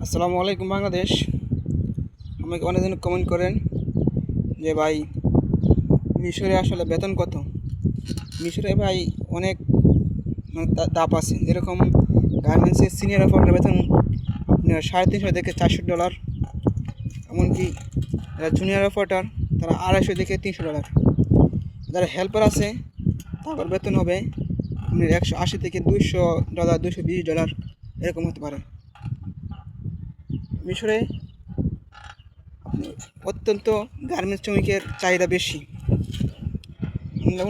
আসসালামু আলাইকুম বাংলাদেশ। আমাকে অনেকজন কমেন্ট করেন যে ভাই মিশরে আসলে বেতন কত। মিশরে ভাই অনেক ধাপ আছে, যেরকম গার্মেন্টসের সিনিয়র অপারেটর বেতন আপনার $350 থেকে $400, এমনকি যারা জুনিয়র অপারেটর তারা $250 থেকে $300। যারা হেল্পার আছে তাদের বেতন হবে আপনার $180 থেকে $200, $220 এরকম হতে পারে। মিশরে অত্যন্ত গার্মেন্টস শ্রমিকের চাহিদা বেশি।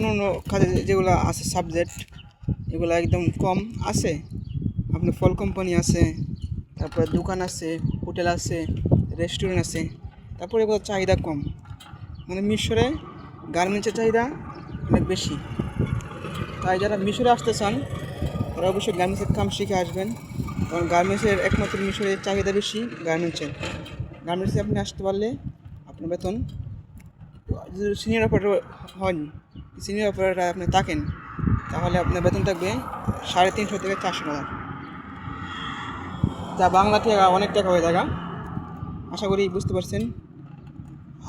অন্য কাজে যেগুলো আছে সাবজেক্ট, এগুলো একদম কম আছে। আপনার ফল কোম্পানি আছে, তারপরে দোকান আছে, হোটেল আছে, রেস্টুরেন্ট আছে, তারপরে এগুলো চাহিদা কম। মানে মিশরে গার্মেন্টসের চাহিদা অনেক বেশি। তাই যারা মিশরে আসতে চান তারা অবশ্যই গার্মেন্টসের কাম শিখে আসবেন, কারণ গার্মেন্টসের একমাত্র মিশরে চাহিদা বেশি। গার্মেন্টসে আপনি আসতে পারলে আপনার বেতন, যদি সিনিয়র অপারেটর হন, সিনিয়র অপারেটর আপনি থাকেন, তাহলে আপনার বেতন থাকবে $350 থেকে $400, যা বাংলা টাকা অনেক টাকা হয়ে থাকা। আশা করি বুঝতে পারছেন।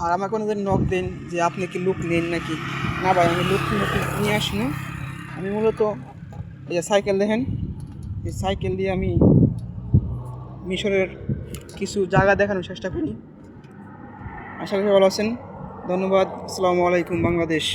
আর আমাকে অনেকদিন নক দেন যে আপনি কি লুক নেন নাকি। না ভাই, আমি লুক নিয়ে আসি না। আমি মূলত এই যে সাইকেল দেখেন, এই সাইকেল দিয়ে আমি মিশরের কিছু জায়গা দেখানোর চেষ্টা করি। আশা করি ভালো আছেন। ধন্যবাদ। আসসালামু আলাইকুম বাংলাদেশ।